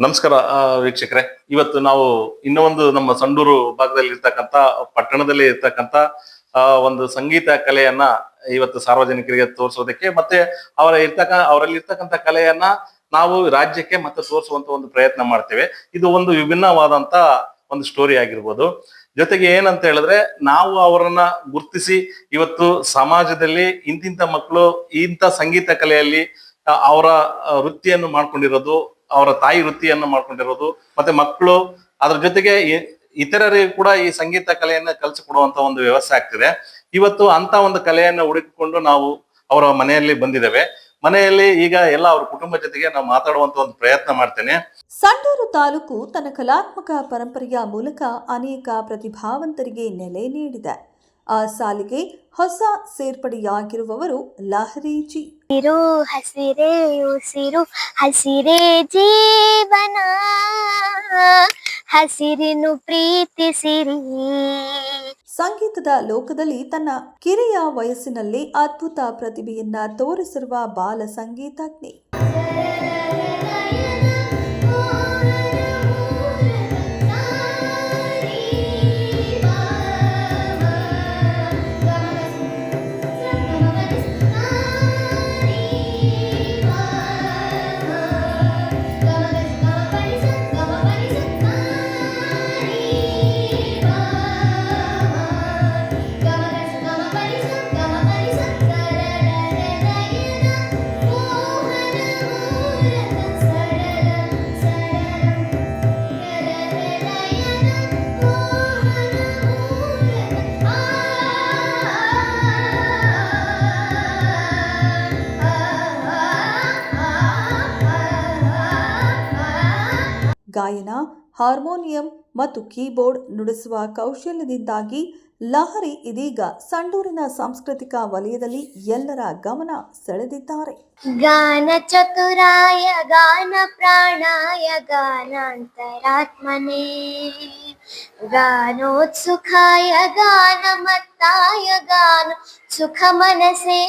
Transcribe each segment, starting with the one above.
ನಮಸ್ಕಾರ ವೀಕ್ಷಕರೇ. ಇವತ್ತು ನಾವು ಇನ್ನೂ ಒಂದು ನಮ್ಮ ಸಂಡೂರು ಭಾಗದಲ್ಲಿ ಇರ್ತಕ್ಕಂಥ ಪಟ್ಟಣದಲ್ಲಿ ಇರ್ತಕ್ಕಂಥ ಒಂದು ಸಂಗೀತ ಕಲೆಯನ್ನ ಇವತ್ತು ಸಾರ್ವಜನಿಕರಿಗೆ ತೋರಿಸೋದಕ್ಕೆ ಮತ್ತೆ ಅವರಲ್ಲಿ ಇರ್ತಕ್ಕಂಥ ಕಲೆಯನ್ನ ನಾವು ರಾಜ್ಯಕ್ಕೆ ಮತ್ತೆ ತೋರಿಸುವಂತ ಒಂದು ಪ್ರಯತ್ನ ಮಾಡ್ತೇವೆ. ಇದು ಒಂದು ವಿಭಿನ್ನವಾದಂತ ಒಂದು ಸ್ಟೋರಿ ಆಗಿರ್ಬೋದು. ಜೊತೆಗೆ ಏನಂತ ಹೇಳಿದ್ರೆ, ನಾವು ಅವರನ್ನ ಗುರ್ತಿಸಿ ಇವತ್ತು ಸಮಾಜದಲ್ಲಿ ಇಂತಿಂತ ಮಕ್ಕಳು ಇಂಥ ಸಂಗೀತ ಕಲೆಯಲ್ಲಿ ಅವರ ವೃತ್ತಿಯನ್ನು ಮಾಡ್ಕೊಂಡಿರೋದು, ಅವರ ತಾಯಿ ವೃತ್ತಿಯನ್ನ ಮಾಡ್ಕೊಂಡಿರೋದು, ಮತ್ತೆ ಮಕ್ಕಳು ಅದ್ರ ಜೊತೆಗೆ ಇತರರಿಗೆ ಕೂಡ ಈ ಸಂಗೀತ ಕಲೆಯನ್ನ ಕಲಿಸಿಕೊಡುವಂತ ಒಂದು ವ್ಯವಸ್ಥೆ ಆಗ್ತಿದೆ. ಇವತ್ತು ಅಂತ ಒಂದು ಕಲೆಯನ್ನ ಹುಡುಕಿಕೊಂಡು ನಾವು ಅವರ ಮನೆಯಲ್ಲಿ ಬಂದಿದ್ದೇವೆ. ಮನೆಯಲ್ಲಿ ಈಗ ಎಲ್ಲ ಅವ್ರ ಕುಟುಂಬ ಜೊತೆಗೆ ನಾವು ಮಾತಾಡುವಂತ ಒಂದು ಪ್ರಯತ್ನ ಮಾಡ್ತೇನೆ. ಸಂಡೂರು ತಾಲೂಕು ತನ್ನ ಕಲಾತ್ಮಕ ಪರಂಪರೆಯ ಮೂಲಕ ಅನೇಕ ಪ್ರತಿಭಾವಂತರಿಗೆ ನೆಲೆ ನೀಡಿದೆ. ಆ ಸಾಲಿಗೆ ಹೊಸ ಸೇರ್ಪಡೆಯಾಗಿರುವವರು ಲಹರಿ ಜಿ. ಹಸಿರೇ ಉಸಿರು, ಹಸಿರೇ ಜೀವನ, ಹಸಿರಿನು ಪ್ರೀತಿಸಿರಿ. ಸಂಗೀತದ ಲೋಕದಲ್ಲಿ ತನ್ನ ಕಿರಿಯ ವಯಸ್ಸಿನಲ್ಲಿ ಅದ್ಭುತ ಪ್ರತಿಭೆಯನ್ನ ತೋರಿಸಿರುವ ಬಾಲ ಸಂಗೀತಜ್ಞೆ. ಗಾಯನ, ಹಾರ್ಮೋನಿಯಂ ಮತ್ತು ಕೀಬೋರ್ಡ್ ನುಡಿಸುವ ಕೌಶಲ್ಯದಿಂದಾಗಿ ಲಹರಿ ಇದೀಗ ಸಂಡೂರಿನ ಸಾಂಸ್ಕೃತಿಕ ವಲಯದಲ್ಲಿ ಎಲ್ಲರ ಗಮನ ಸೆಳೆದಿದ್ದಾರೆ. ಗಾನ ಚತುರಾಯ ಗಾನ ಪ್ರಾಣಾಯ ಗಾನಾಂತರಾತ್ಮನೇ, ಗಾನೋತ್ಸುಖಾಯ ಗಾನಮತ್ತಾಯ ಗಾನ ಸುಖ ಮನಸೇ,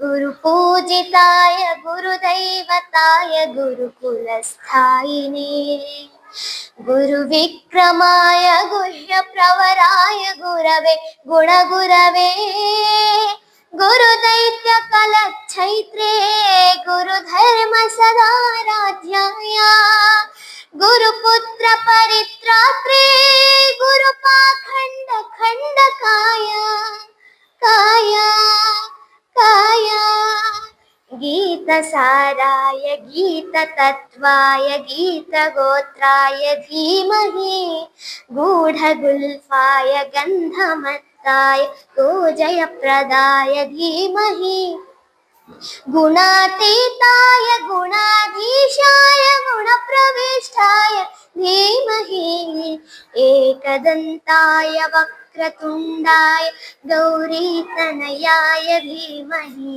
ಗುರು ಪೂಜಿತಾಯ ಗುರುದೈವತಾಯ ಗುರುಕುಲಸ್ಥಾಯಿನೇ, ಗುರು ವಿಕ್ರಮಾಯ ಗುಹ್ಯ ಪ್ರವರಾಯ ಗುರವೇ ಗುಣಗುರವೇ, ಗುರು ದೈತ್ಯ ಕಲಚ್ಛೈತ್ರೇ ಗುರು ಧರ್ಮ ಸದಾರಾಧ್ಯಾಯ, ಗುರುಪುತ್ರ ಪರಿತ್ರಾತ್ರೇ ಗುರು ಪಾಖಂಡ ಖಂಡಕಾಯ, ಕಾಯ ಕಾಯ ಗೀತ ಸಾರಾಯ ಗೀತ ತತ್ವಾಯ ಗೀತ ಗೋತ್ರಾಯ ಧೀಮಹಿ, ಗೂಢ ಗುಲ್ಫಾಯ ಗಂಧಮತ್ತಾಯ ಗೋಜಯ ಪ್ರದಾಯ ಧೀಮಹಿ, ಗುಣಾತೀತಾಯ ಗುಣಾಧೀಶಾಯ ಗುಣಪ್ರವಿಷ್ಟಾಯ ಧೀಮಹಿ, ಏಕದಂತಾಯ ವಕ್ರತುಂಡಾಯ ಗೌರೀತನಯಾಯ ಧೀಮಹಿ,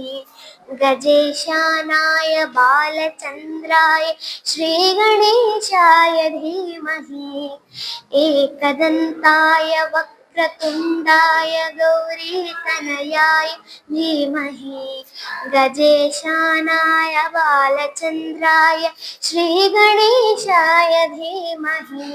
ಗಜೇಶಾನಾಯ ಬಾಲಚಂದ್ರಾಯ ಶ್ರೀಗಣೇಶಾಯ ಧೀಮಹಿ, ಏಕದಂತಾಯ ವಕ್ರತುಂಡಾಯ ಗೌರೀತನಯಾಯ ಧೀಮಹಿ, ಗಜೇಶಾನಾಯ ಬಾಲಚಂದ್ರಾಯ ಶ್ರೀಗಣೇಶಾಯ ಧೀಮಹಿ.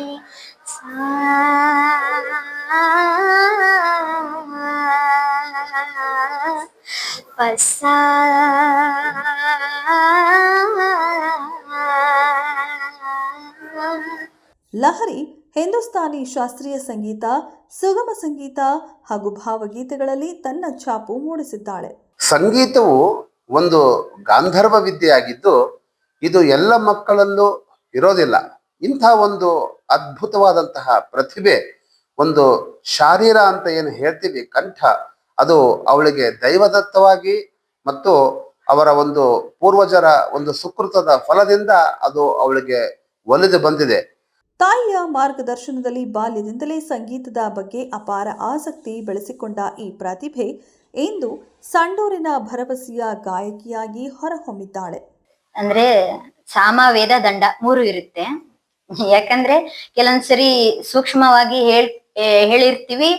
ಲಹರಿ ಹಿಂದೂಸ್ತಾನಿ ಶಾಸ್ತ್ರೀಯ ಸಂಗೀತ, ಸುಗಮ ಸಂಗೀತ ಹಾಗೂ ಭಾವಗೀತೆಗಳಲ್ಲಿ ತನ್ನ ಛಾಪು ಮೂಡಿಸಿದ್ದಾಳೆ. ಸಂಗೀತವು ಒಂದು ಗಾಂಧರ್ವ ವಿದ್ಯೆಯಾಗಿದ್ದು ಇದು ಎಲ್ಲ ಮಕ್ಕಳಲ್ಲೂ ಇರೋದಿಲ್ಲ. ಇಂಥ ಒಂದು ಅದ್ಭುತವಾದಂತಹ ಪ್ರತಿಭೆ, ಒಂದು ಶಾರೀರ ಅಂತ ಏನು ಹೇಳ್ತೀವಿ, ಕಂಠ, ಅದು ಅವಳಿಗೆ ದೈವದತ್ತವಾಗಿ ಮತ್ತು ಅವರ ಒಂದು ಪೂರ್ವಜರ ಒಂದು ಸುಕೃತದ ಫಲದಿಂದ ಅದು ಅವಳಿಗೆ ಒಲಿದು ಬಂದಿದೆ. ತಾಯಿಯ ಮಾರ್ಗದರ್ಶನದಲ್ಲಿ ಬಾಲ್ಯದಿಂದಲೇ ಸಂಗೀತದ ಬಗ್ಗೆ ಅಪಾರ ಆಸಕ್ತಿ ಬೆಳೆಸಿಕೊಂಡ ಈ ಪ್ರತಿಭೆ ಇಂದು ಸಂಡೂರಿನ ಭರವಸೆಯ ಗಾಯಕಿಯಾಗಿ ಹೊರಹೊಮ್ಮಿದ್ದಾಳೆ. ಅಂದ್ರೆ ಸಾಮ ವೇದ ದಂಡ 3 ಇರುತ್ತೆ. ಯಾಕಂದ್ರೆ ಕೆಲವೊಂದ್ಸರಿ ಸೂಕ್ಷ್ಮವಾಗಿ ಹೇಳಿರ್ತೀವಿ,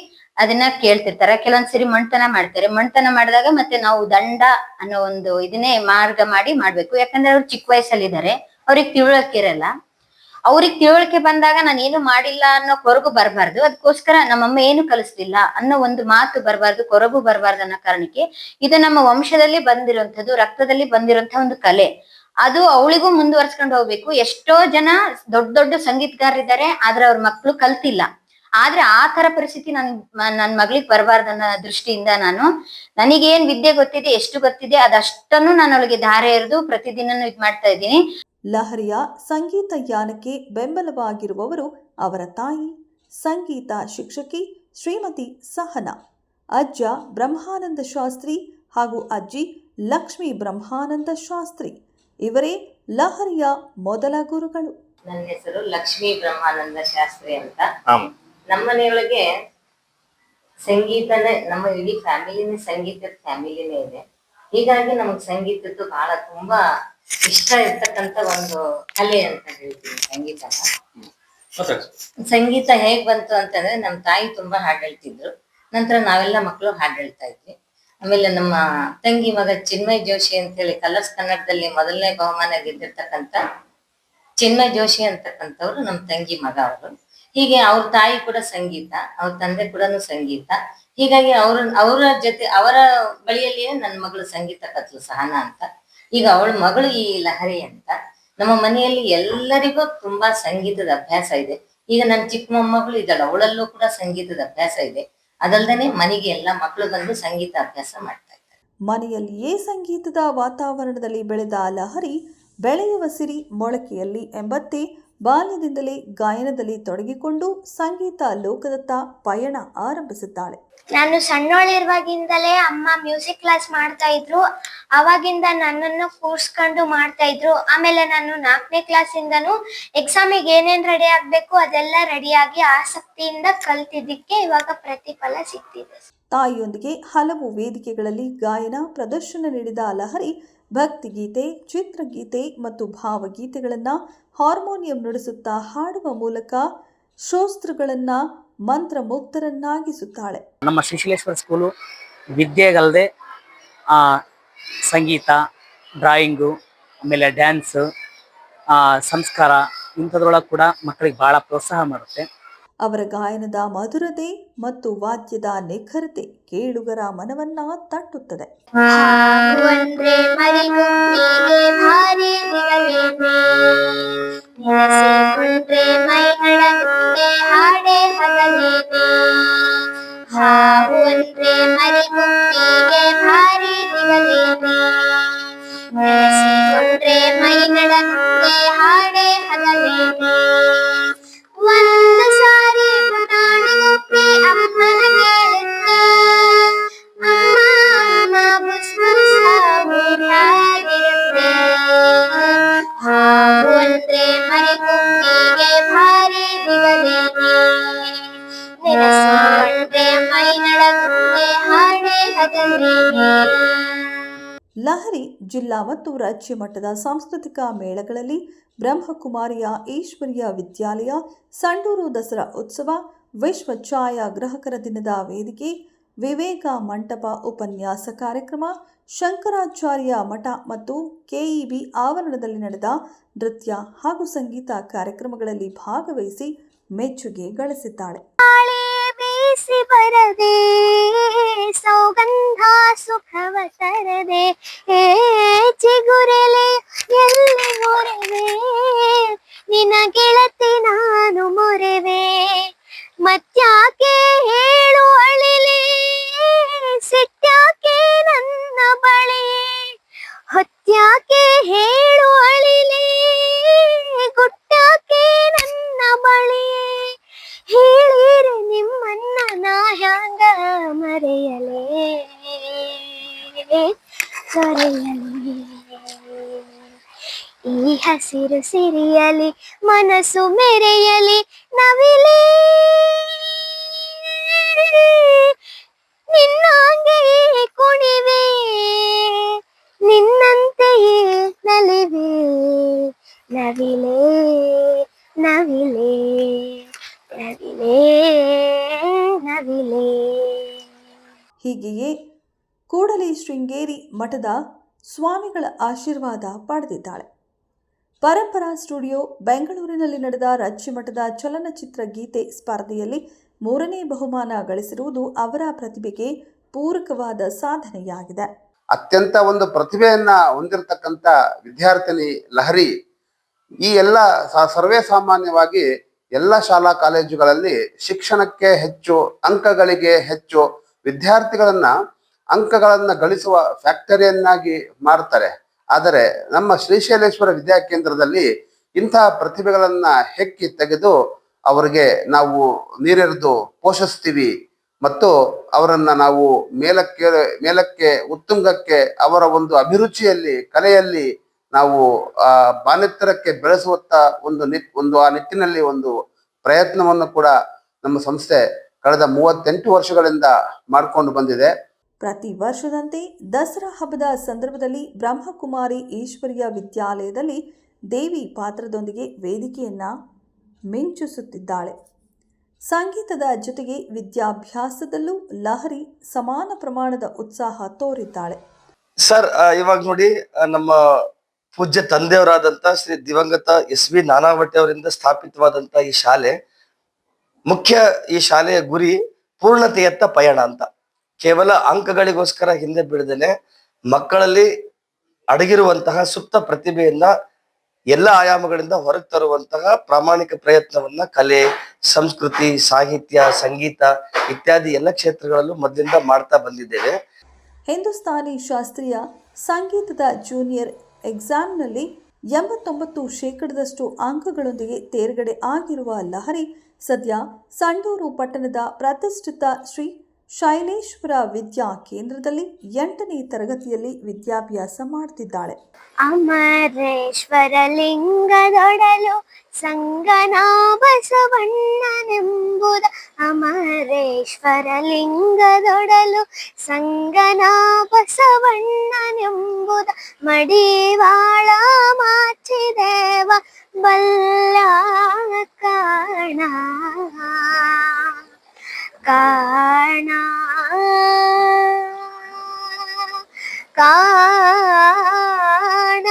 ಅದನ್ನ ಕೇಳ್ತಿರ್ತಾರ. ಕೆಲವೊಂದ್ಸರಿ ಮಣ್ತನ ಮಾಡ್ತಾರೆ. ಮಣ್ತನ ಮಾಡಿದಾಗ ಮತ್ತೆ ನಾವು ದಂಡ ಅನ್ನೋ ಒಂದು ಇದನ್ನೇ ಮಾರ್ಗ ಮಾಡ್ಬೇಕು. ಯಾಕಂದ್ರೆ ಅವ್ರು ಚಿಕ್ಕ ವಯಸ್ಸಲ್ಲಿ ಇದ್ದಾರೆ, ಅವ್ರಿಗೆ ತಿಳುವಳಿಕೆ ಇರಲ್ಲ. ಅವ್ರಿಗೆ ತಿಳುವಳಿಕೆ ಬಂದಾಗ ನಾನು ಏನು ಮಾಡಿಲ್ಲ ಅನ್ನೋ ಕೊರಗು ಬರಬಾರ್ದು, ಅದಕ್ಕೋಸ್ಕರ ನಮ್ಮಮ್ಮ ಏನು ಕಲಿಸ್ಲಿಲ್ಲ ಅನ್ನೋ ಒಂದು ಮಾತು ಬರಬಾರ್ದು, ಕೊರಗು ಬರಬಾರ್ದು ಅನ್ನೋ ಕಾರಣಕ್ಕೆ ಇದು ನಮ್ಮ ವಂಶದಲ್ಲಿ ಬಂದಿರುವಂತದ್ದು, ರಕ್ತದಲ್ಲಿ ಬಂದಿರುವಂತಹ ಒಂದು ಕಲೆ. ಅದು ಅವಳಿಗೂ ಮುಂದುವರ್ಸ್ಕೊಂಡು ಹೋಗ್ಬೇಕು. ಎಷ್ಟೋ ಜನ ದೊಡ್ಡ ದೊಡ್ಡ ಸಂಗೀತಗಾರರಿದ್ದಾರೆ, ಆದ್ರೆ ಅವ್ರ ಮಕ್ಳು ಕಲ್ತಿಲ್ಲ. ಆದ್ರೆ ಆ ತರ ಪರಿಸ್ಥಿತಿ ನನ್ ಮಗಳಿಗೆ ಬರಬಾರ್ದು ಅನ್ನೋ ದೃಷ್ಟಿಯಿಂದ ನನಗೇನ್ ವಿದ್ಯೆ ಗೊತ್ತಿದೆ, ಎಷ್ಟು ಗೊತ್ತಿದೆ ಅದಷ್ಟನ್ನು ನಾನು ಅವಳಿಗೆ ಧಾರೆ ಎರೆದು ಪ್ರತಿದಿನನೂ ಇದ್ ಮಾಡ್ತಾ ಇದ್ದೀನಿ. ಲಹರಿಯ ಸಂಗೀತ ಯಾನಕ್ಕೆ ಬೆಂಬಲವಾಗಿರುವವರು ಅವರ ತಾಯಿ, ಸಂಗೀತ ಶಿಕ್ಷಕಿ ಶ್ರೀಮತಿ ಸಹನಾ, ಅಜ್ಜ ಬ್ರಹ್ಮಾನಂದ ಶಾಸ್ತ್ರಿ ಹಾಗೂ ಅಜ್ಜಿ ಲಕ್ಷ್ಮೀ ಬ್ರಹ್ಮಾನಂದ ಶಾಸ್ತ್ರಿ. ಇವರೇ ಲಹರಿಯ ಮೊದಲ ಗುರುಗಳು. ನನ್ನ ಹೆಸರು ಲಕ್ಷ್ಮೀ ಬ್ರಹ್ಮಾನಂದ ಶಾಸ್ತ್ರಿ ಅಂತ. ಆಮ್. ನಮ್ಮ ಮನೆಯೊಳಗೆ ಸಂಗೀತನೇ, ನಮ್ಮ ಇಡೀ ಫ್ಯಾಮಿಲಿನೇ ಸಂಗೀತದ ಫ್ಯಾಮಿಲಿನೇ ಇದೆ. ಹೀಗಾಗಿ ನಮಗ್ ಸಂಗೀತದ್ದು ಬಹಳ ತುಂಬಾ ಇಷ್ಟ ಇರ್ತಕ್ಕಂತ ಒಂದು ಕಲೆ ಅಂತ ಹೇಳ್ತೀನಿ ಸಂಗೀತನ. ಸಂಗೀತ ಹೇಗ್ ಬಂತು ಅಂತಂದ್ರೆ, ನಮ್ ತಾಯಿ ತುಂಬಾ ಹಾಡ್ ಹೇಳ್ತಿದ್ರು. ನಂತರ ನಾವೆಲ್ಲ ಮಕ್ಕಳು ಹಾಡ್ ಹೇಳ್ತಾ ಇದ್ವಿ. ಆಮೇಲೆ ನಮ್ಮ ತಂಗಿ ಮಗ ಚಿನ್ಮಯ್ ಜೋಶಿ ಅಂತ ಹೇಳಿ ಕಲರ್ಸ್ ಕನ್ನಡದಲ್ಲಿ ಮೊದಲನೇ ಬಹುಮಾನ ಗೆದ್ದಿರ್ತಕ್ಕಂತ ಚಿನ್ಮಯ್ ಜೋಶಿ ಅಂತಕ್ಕಂಥವ್ರು ನಮ್ ತಂಗಿ ಮಗ ಅವರು. ಹೀಗೆ ಅವ್ರ ತಾಯಿ ಕೂಡ ಸಂಗೀತ, ಅವ್ರ ತಂದೆ ಕೂಡ ಸಂಗೀತ. ಹೀಗಾಗಿ ಅವರ ಜೊತೆ ಅವರ ಬಳಿಯಲ್ಲಿಯೇ ನನ್ನ ಮಗಳು ಸಂಗೀತ ಕತ್ಲು ಸಹನಾ ಅಂತ. ಈಗ ಅವಳ ಮಗಳು ಈ ಲಹರಿ ಅಂತ. ನಮ್ಮ ಮನೆಯಲ್ಲಿ ಎಲ್ಲರಿಗೂ ತುಂಬಾ ಸಂಗೀತದ ಅಭ್ಯಾಸ ಇದೆ. ಈಗ ನನ್ನ ಚಿಕ್ಕ ಮೊಮ್ಮಗಳು ಇದ್ದಾಳೆ, ಅವಳಲ್ಲೂ ಕೂಡ ಸಂಗೀತದ ಅಭ್ಯಾಸ ಇದೆ. ಅದಲ್ದೇನೆ ಮನೆಗೆ ಎಲ್ಲ ಮಕ್ಕಳು ಬಂದು ಸಂಗೀತ ಅಭ್ಯಾಸ ಮಾಡ್ತಾ ಇದ್ದಾರೆ. ಮನೆಯಲ್ಲಿಯೇ ಸಂಗೀತದ ವಾತಾವರಣದಲ್ಲಿ ಬೆಳೆದ ಲಹರಿ ಬೆಳೆಯುವ ಸಿರಿ ಮೊಳಕೆಯಲ್ಲಿ ಎಂಬಂತೆ ಬಾಲ್ಯದಿಂದಲೇ ಗಾಯನದಲ್ಲಿ ತೊಡಗಿಕೊಂಡು ಸಂಗೀತ ಲೋಕದತ್ತ ಪಯಣ ಆರಂಭಿಸುತ್ತಾಳೆ. ನಾನು ಸಣ್ಣೋಳಿರುವಾಗಿಂದಲೇ ಅಮ್ಮ ಮ್ಯೂಸಿಕ್ ಕ್ಲಾಸ್ ಮಾಡ್ತಾ ಇದ್ರು. ಅವಾಗಿಂದ ನನ್ನನ್ನು ಕೂರ್ಸ್ಕೊಂಡು ಮಾಡ್ತಾ ಇದ್ರು. ಆಮೇಲೆ ನಾನು 4ನೇ ಕ್ಲಾಸಿಂದನೂ ಎಕ್ಸಾಮಿಗೆ ಏನೇನ್ ರೆಡಿ ಆಗ್ಬೇಕು ಅದೆಲ್ಲ ರೆಡಿಯಾಗಿ ಆಸಕ್ತಿಯಿಂದ ಕಲ್ತಿದ್ದಕ್ಕೆ ಇವಾಗ ಪ್ರತಿಫಲ ಸಿಗ್ತಿದೆ. ತಾಯಿಯೊಂದಿಗೆ ಹಲವು ವೇದಿಕೆಗಳಲ್ಲಿ ಗಾಯನ ಪ್ರದರ್ಶನ ನೀಡಿದ ಲಹರಿ ಭಕ್ತಿಗೀತೆ, ಚಿತ್ರಗೀತೆ ಮತ್ತು ಭಾವಗೀತೆಗಳನ್ನು ಹಾರ್ಮೋನಿಯಂ ನುಡಿಸುತ್ತಾ ಹಾಡುವ ಮೂಲಕ ಶ್ರೋತೃಗಳನ್ನ ಮಂತ್ರಮುಗ್ಧರನ್ನಾಗಿಸುತ್ತಾಳೆ. ನಮ್ಮ ಶ್ರೀಶೈಲೇಶ್ವರ ಸ್ಕೂಲು ವಿದ್ಯೆಗಲ್ಲದೆ ಸಂಗೀತ, ಡ್ರಾಯಿಂಗು, ಆಮೇಲೆ ಡ್ಯಾನ್ಸು, ಸಂಸ್ಕಾರ ಇಂಥದ್ರೊಳಗೆ ಕೂಡ ಮಕ್ಕಳಿಗೆ ಭಾಳ ಪ್ರೋತ್ಸಾಹ ಮಾಡುತ್ತೆ. ಅವರ ಗಾಯನದ ಮಧುರತೆ ಮತ್ತು ವಾದ್ಯದ ನಿಖರತೆ ಕೇಳುಗರ ಮನವನ್ನ ತಟ್ಟುತ್ತದೆ. ಒಂದು ಸಾರಿ ಪುಟಾಣಿಗೊಪ್ಪಿ ಅಮ್ಮನ ಕೇಳುತ್ತೆ, ಅಮ್ಮ ಅಮ್ಮ ಬುಸ್ ಬುಸ್ ಹಾವು ಹೇಗಿರುತ್ತೆ. ಹಾವು ಅಂದ್ರೆ ಮರಿಗುಂಡಿಗೆ ಭಾರಿ ದಿವಲೇನೆ, ನೆನೆಸಿಕೊಂಡ್ರೆ ಮೈ ನಡಗುತ್ತೆ ಹಾಡೆ ಹಗಲೇನೆ. ಲಹರಿ ಜಿಲ್ಲಾ ಮತ್ತು ರಾಜ್ಯ ಮಟ್ಟದ ಸಾಂಸ್ಕೃತಿಕ ಮೇಳಗಳಲ್ಲಿ ಬ್ರಹ್ಮಕುಮಾರಿಯ ಈಶ್ವರಿಯ ವಿದ್ಯಾಲಯ, ಸಂಡೂರು ದಸರಾ ಉತ್ಸವ, ವಿಶ್ವ ಛಾಯಾಗ್ರಾಹಕರ ದಿನದ ವೇದಿಕೆ, ವಿವೇಕ ಮಂಟಪ ಉಪನ್ಯಾಸ ಕಾರ್ಯಕ್ರಮ, ಶಂಕರಾಚಾರ್ಯ ಮಠ ಮತ್ತು ಕೆಇಬಿ ಆವರಣದಲ್ಲಿ ನಡೆದ ನೃತ್ಯ ಹಾಗೂ ಸಂಗೀತ ಕಾರ್ಯಕ್ರಮಗಳಲ್ಲಿ ಭಾಗವಹಿಸಿ ಮೆಚ್ಚುಗೆ ಗಳಿಸಿದ್ದಾಳೆ. ಬೀಸಿ ಬರದೆ ಸೌಗಂಧ ಸುಖವ ತರದೆ, ಚಿಗುರೆಲೆ ಎಲ್ಲಿ ಮೊರೆವೆ, ನಿನ ಗೆಳತಿ ನಾನು ಮೊರೆವೆ. ಮತ್ಯಾಕೆ ಹೇಳು ಅಳಿಲೆ, ಸಿಟ್ಯಾಕೆ ನನ್ನ ಬಳಿ, ಹೊತ್ಯಾಕೆ ಹೇಳು ಅಳಿಲೆ, ಗುಟ್ಟಾಕೆ ನನ್ನ ಬಳಿ. ಹೇಳಿರೆ ನಿಮ್ಮನ್ನ ನಾ ಹ್ಯಾಂಗ ಮರೆಯಲೇ ಸೊರೆಯಲೇ. ಈ ಹಸಿರು ಸಿರಿಯಲಿ ಮನಸ್ಸು ಮೆರೆಯಲಿ ನವಿಲೇ, ನಿನ್ನಂಗೆ ಕುಣಿವೆ ನಿನ್ನಂತೆಯೇ ನಲಿವೆ, ನವಿಲೇ ನವಿಲೇ ನವಿಲೇ ನವಿಲೇ. ಹೀಗೆಯೇ ಕೂಡಲಿ ಶೃಂಗೇರಿ ಮಠದ ಸ್ವಾಮಿಗಳ ಆಶೀರ್ವಾದ ಪಡೆದಿದ್ದಾಳೆ. ಪರಂಪರಾ ಸ್ಟುಡಿಯೋ ಬೆಂಗಳೂರಿನಲ್ಲಿ ನಡೆದ ರಾಜ್ಯಮಟ್ಟದ ಚಲನಚಿತ್ರ ಗೀತೆ ಸ್ಪರ್ಧೆಯಲ್ಲಿ 3ನೇ ಬಹುಮಾನ ಗಳಿಸಿರುವುದು ಅವರ ಪ್ರತಿಭೆಗೆ ಪೂರಕವಾದ ಸಾಧನೆಯಾಗಿದೆ. ಅತ್ಯಂತ ಒಂದು ಪ್ರತಿಭೆಯನ್ನ ಹೊಂದಿರತಕ್ಕಂಥ ವಿದ್ಯಾರ್ಥಿನಿ ಲಹರಿ ಈ ಎಲ್ಲ ಸರ್ವೇ ಸಾಮಾನ್ಯವಾಗಿ ಎಲ್ಲ ಶಾಲಾ ಕಾಲೇಜುಗಳಲ್ಲಿ ಶಿಕ್ಷಣಕ್ಕೆ ಹೆಚ್ಚು, ಅಂಕಗಳಿಗೆ ಹೆಚ್ಚು, ಅಂಕಗಳನ್ನ ಗಳಿಸುವ ಫ್ಯಾಕ್ಟರಿಯನ್ನಾಗಿ ಮಾಡ್ತಾರೆ. ಆದರೆ ನಮ್ಮ ಶ್ರೀಶೈಲೇಶ್ವರ ವಿದ್ಯಾಕೇಂದ್ರದಲ್ಲಿ ಇಂತಹ ಪ್ರತಿಭೆಗಳನ್ನ ಹೆಕ್ಕಿ ತೆಗೆದು ಅವರಿಗೆ ನಾವು ನೀರೆರೆದು ಪೋಷಿಸ್ತೀವಿ ಮತ್ತು ಅವರನ್ನ ನಾವು ಮೇಲಕ್ಕೆ ಉತ್ತುಂಗಕ್ಕೆ ಅವರ ಒಂದು ಅಭಿರುಚಿಯಲ್ಲಿ, ಕಲೆಯಲ್ಲಿ ನಾವು ಬಾನೆತ್ತರಕ್ಕೆ ಬೆಳೆಸುವಂತ ಆ ನಿಟ್ಟಿನಲ್ಲಿ ಒಂದು ಪ್ರಯತ್ನವನ್ನು ಕೂಡ ನಮ್ಮ ಸಂಸ್ಥೆ ಕಳೆದ 38 ವರ್ಷಗಳಿಂದ ಮಾಡಿಕೊಂಡು ಬಂದಿದೆ. ಪ್ರತಿ ವರ್ಷದಂತೆ ದಸರಾ ಹಬ್ಬದ ಸಂದರ್ಭದಲ್ಲಿ ಬ್ರಹ್ಮಕುಮಾರಿ ಈಶ್ವರಿಯ ವಿದ್ಯಾಲಯದಲ್ಲಿ ದೇವಿ ಪಾತ್ರದೊಂದಿಗೆ ವೇದಿಕೆಯನ್ನ ಮಿಂಚಿಸುತ್ತಿದ್ದಾಳೆ. ಸಂಗೀತದ ಜೊತೆಗೆ ವಿದ್ಯಾಭ್ಯಾಸದಲ್ಲೂ ಲಹರಿ ಸಮಾನ ಪ್ರಮಾಣದ ಉತ್ಸಾಹ ತೋರಿದ್ದಾಳೆ. ಸರ್, ಇವಾಗ ನೋಡಿ, ನಮ್ಮ ಪೂಜ್ಯ ತಂದೆಯವರಾದಂತ ಶ್ರೀ ದಿವಂಗತ SV ನಾನಾವಟಿ ಅವರಿಂದ ಸ್ಥಾಪಿತವಾದಂತ ಈ ಶಾಲೆ ಈ ಶಾಲೆಯ ಗುರಿ ಪೂರ್ಣತೆಯತ್ತ ಪಯಣ ಅಂತ. ಕೇವಲ ಅಂಕಗಳಿಗೋಸ್ಕರ ಹಿಂದೆ ಬೀಳದೇನೆ ಮಕ್ಕಳಲ್ಲಿ ಅಡಗಿರುವಂತಹ ಸುಪ್ತ ಪ್ರತಿಭೆಯನ್ನ ಎಲ್ಲ ಆಯಾಮಗಳಿಂದ ಹೊರಗೆ ತರುವಂತಹ ಪ್ರಾಮಾಣಿಕ ಪ್ರಯತ್ನವನ್ನ ಕಲೆ, ಸಂಸ್ಕೃತಿ, ಸಾಹಿತ್ಯ, ಸಂಗೀತ ಇತ್ಯಾದಿ ಎಲ್ಲ ಕ್ಷೇತ್ರಗಳಲ್ಲೂ ಮೊದಲಿಂದ ಮಾಡ್ತಾ ಬಂದಿದ್ದೇವೆ. ಹಿಂದೂಸ್ತಾನಿ ಶಾಸ್ತ್ರೀಯ ಸಂಗೀತದ ಜೂನಿಯರ್ ಎಕ್ಸಾಮ್ನಲ್ಲಿ 89% ಅಂಕಗಳೊಂದಿಗೆ ತೇರ್ಗಡೆ ಆಗಿರುವ ಲಹರಿ ಸದ್ಯ ಸಂಡೂರು ಪಟ್ಟಣದ ಪ್ರತಿಷ್ಠಿತ ಶ್ರೀ ಶೈಲೇಶ್ವರ ವಿದ್ಯಾ ಕೇಂದ್ರದಲ್ಲಿ 8ನೇ ತರಗತಿಯಲ್ಲಿ ವಿದ್ಯಾಭ್ಯಾಸ ಮಾಡುತ್ತಿದ್ದಾಳೆ. ಅಮರೇಶ್ವರ ಲಿಂಗದೊಡಲು ಸಂಗನಾ ಬಸವಣ್ಣನೆಂಬುದ, ಅಮರೇಶ್ವರ ಲಿಂಗದೊಡಲು ಸಂಗನಾ ಬಸವಣ್ಣನೆಂಬುದ, ಮಡಿವಾಳ ಮಾಚಿದೇವ ಬಲ್ಲ ಕಾಣ ಕಾಣ ಕಾಣ.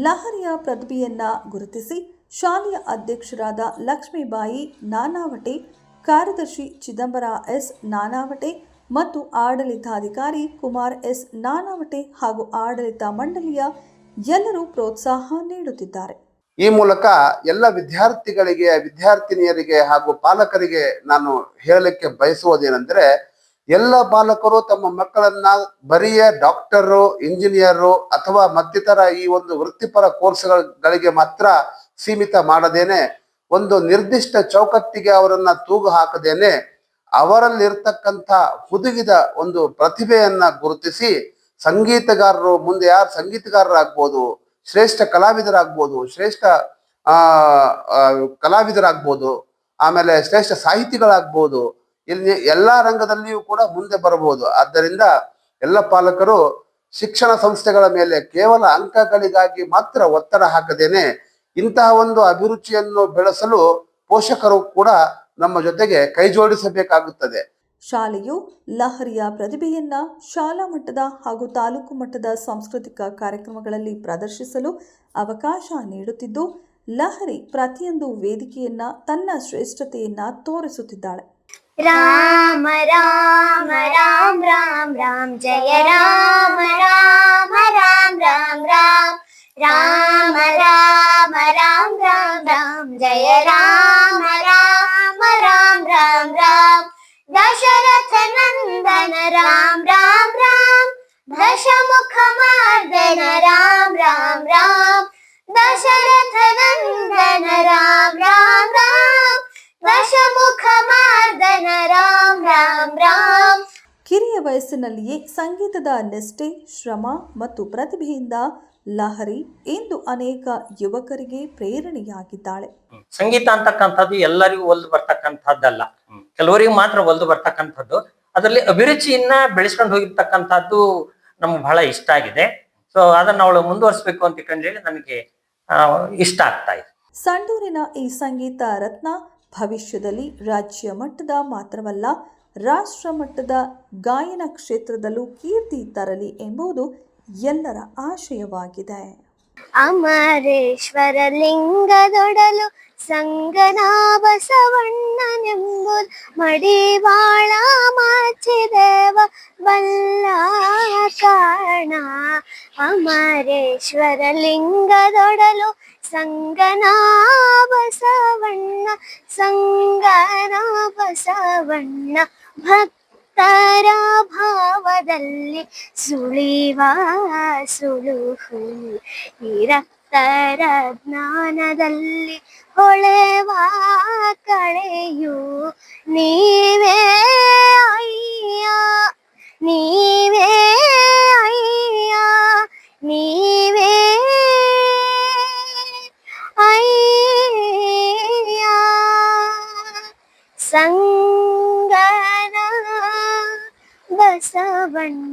ಲಹರಿಯ ಪ್ರತಿಭೆಯನ್ನ ಗುರುತಿಸಿ ಶಾಲೆಯ ಅಧ್ಯಕ್ಷರಾದ ಲಕ್ಷ್ಮೀಬಾಯಿ ನಾನಾವಟೆ, ಕಾರ್ಯದರ್ಶಿ ಚಿದಂಬರ S ನಾನಾವಟೆ ಮತ್ತು ಆಡಳಿತಾಧಿಕಾರಿ ಕುಮಾರ್ S ನಾನಾವಟೆ ಹಾಗೂ ಆಡಳಿತ ಮಂಡಳಿಯ ಎಲ್ಲರೂ ಪ್ರೋತ್ಸಾಹ ನೀಡುತ್ತಿದ್ದಾರೆ. ಈ ಮೂಲಕ ಎಲ್ಲ ವಿದ್ಯಾರ್ಥಿಗಳಿಗೆ, ವಿದ್ಯಾರ್ಥಿನಿಯರಿಗೆ ಹಾಗೂ ಪಾಲಕರಿಗೆ ನಾನು ಹೇಳಲಿಕ್ಕೆ ಬಯಸುವುದೇನೆಂದರೆ, ಎಲ್ಲ ಪಾಲಕರು ತಮ್ಮ ಮಕ್ಕಳನ್ನ ಬರಿಯ ಡಾಕ್ಟರು, ಇಂಜಿನಿಯರು ಅಥವಾ ಮತ್ತಿತರ ಈ ಒಂದು ವೃತ್ತಿಪರ ಕೋರ್ಸ್ಗಳಿಗೆ ಮಾತ್ರ ಸೀಮಿತ ಮಾಡದೇನೆ, ಒಂದು ನಿರ್ದಿಷ್ಟ ಚೌಕಟ್ಟಿಗೆ ಅವರನ್ನ ತೂಗು ಹಾಕದೇನೆ ಅವರಲ್ಲಿರ್ತಕ್ಕಂಥ ಹುದುಗಿದ ಒಂದು ಪ್ರತಿಭೆಯನ್ನ ಗುರುತಿಸಿ ಸಂಗೀತಗಾರರು ಮುಂದೆ ಯಾರು ಸಂಗೀತಗಾರರಾಗ್ಬೋದು, ಶ್ರೇಷ್ಠ ಕಲಾವಿದರಾಗ್ಬೋದು, ಕಲಾವಿದರಾಗ್ಬೋದು, ಆಮೇಲೆ ಶ್ರೇಷ್ಠ ಸಾಹಿತಿಗಳಾಗ್ಬೋದು, ಇಲ್ಲಿ ಎಲ್ಲಾ ರಂಗದಲ್ಲಿಯೂ ಕೂಡ ಮುಂದೆ ಬರಬಹುದು. ಆದ್ದರಿಂದ ಎಲ್ಲ ಪಾಲಕರು ಶಿಕ್ಷಣ ಸಂಸ್ಥೆಗಳ ಮೇಲೆ ಕೇವಲ ಅಂಕಗಳಿಗಾಗಿ ಮಾತ್ರ ಒತ್ತಡ ಹಾಕದೇನೆ ಇಂತಹ ಒಂದು ಅಭಿರುಚಿಯನ್ನು ಬೆಳೆಸಲು ಪೋಷಕರು ಕೂಡ ನಮ್ಮ ಜೊತೆಗೆ ಕೈ ಜೋಡಿಸಬೇಕಾಗುತ್ತದೆ. ಶಾಲೆಯು ಲಹರಿಯ ಪ್ರತಿಭೆಯನ್ನ ಶಾಲಾ ಮಟ್ಟದ ಹಾಗೂ ತಾಲೂಕು ಮಟ್ಟದ ಸಾಂಸ್ಕೃತಿಕ ಕಾರ್ಯಕ್ರಮಗಳಲ್ಲಿ ಪ್ರದರ್ಶಿಸಲು ಅವಕಾಶ ನೀಡುತ್ತಿದ್ದು, ಲಹರಿ ಪ್ರತಿಯೊಂದು ವೇದಿಕೆಯನ್ನ ತನ್ನ ಶ್ರೇಷ್ಠತೆಯನ್ನ ತೋರಿಸುತ್ತಿದ್ದಾಳೆ. ರಾಮ ರಾಮ ರಾಮ ರಾಮ ರಾಮ ಜಯ ರಾಮ ರಾಮ ರಾಮ ರಾಮ ರಾಮ ರಾಮ ರಾಮ ರಾಮ ರಾಮ ರಾಮ ಜಯ ರಾಮ ರಾಮ ರಾಮ ರಾಮ ರಾಮ ದಶರಥ ನಂದನ ರಾಮ ರಾಮ ರಾಮ ದಶಮುಖ ಮಾರ್ದನ ರಾಮ ರಾಮ ರಾಮ ದಶರಥ ನಂದನ ರಾಮ ರಾಮ ರಾಮ ದಶಮುಖ ಮಾರ್ದನ ರಾಮ ರಾಮ ರಾಮ. ಕಿರಿಯ ವಯಸ್ಸಿನಲ್ಲಿಯೇ ಸಂಗೀತದ ನಿಷ್ಠೆ, ಶ್ರಮ ಮತ್ತು ಪ್ರತಿಭೆಯಿಂದ ಲಹರಿ ಇಂದು ಅನೇಕ ಯುವಕರಿಗೆ ಪ್ರೇರಣೆಯಾಗಿದ್ದಾಳೆ. ಸಂಗೀತ ಅಂತಕ್ಕಂಥದ್ದು ಎಲ್ಲರಿಗೂ ಒಲ್ದು ಬರ್ತಕ್ಕಂಥದ್ದಲ್ಲ, ಕೆಲವರಿಗೆ ಮಾತ್ರ ಒಲ್ದು ಬರ್ತಕ್ಕಂಥದ್ದು. ಅದರಲ್ಲಿ ಅಭಿರುಚಿಯನ್ನ ಬೆಳೆಸ್ಕೊಂಡು ಹೋಗಿರ್ತಕ್ಕಂಥದ್ದು ನಮ್ಗೆ ಬಹಳ ಇಷ್ಟ ಆಗಿದೆ. ಸೊ ಅದನ್ನ ಅವಳು ಮುಂದುವರಿಸಬೇಕು ಅಂತ ಹೇಳಿ ನನಗೆ ಇಷ್ಟ ಆಗ್ತಾ ಇದೆ. ಸಂಡೂರಿನ ಈ ಸಂಗೀತ ರತ್ನ ಭವಿಷ್ಯದಲ್ಲಿ ರಾಜ್ಯ ಮಟ್ಟದ ಮಾತ್ರವಲ್ಲ, ರಾಷ್ಟ್ರ ಮಟ್ಟದ ಗಾಯನ ಕ್ಷೇತ್ರದಲ್ಲೂ ಕೀರ್ತಿ ತರಲಿ ಎಂಬುದು ಎಲ್ಲರ ಆಶಯವಾಗಿದೆ. ಅಮರೇಶ್ವರ ಲಿಂಗದೊಡಲು ಸಂಗನ ಬಸವಣ್ಣನೆಂಬುದು ಮಡಿವಾಳ ಮಾಚಿದೇವ ಬಲ್ಲ ಕಾರಣ. ಅಮರೇಶ್ವರ ಲಿಂಗದೊಡಲು ಸಂಗನ ಬಸವಣ್ಣ ಸಂಗನ ಬಸವಣ್ಣ ಭಕ್ತರ ಭಾವದಲ್ಲಿ ಸುಳಿವ ಸುಳುಹು ಈ ರಕ್ತರ ಜ್ಞಾನದಲ್ಲಿ ಹೊಳೆವ ಕಳೆಯು ನೀವೇ ಅಯ್ಯ ನೀವೇ ಅಯ್ಯ ನೀವೇ ಅಯ್ಯ ಸಂಗನ ಬಸವಣ್ಣ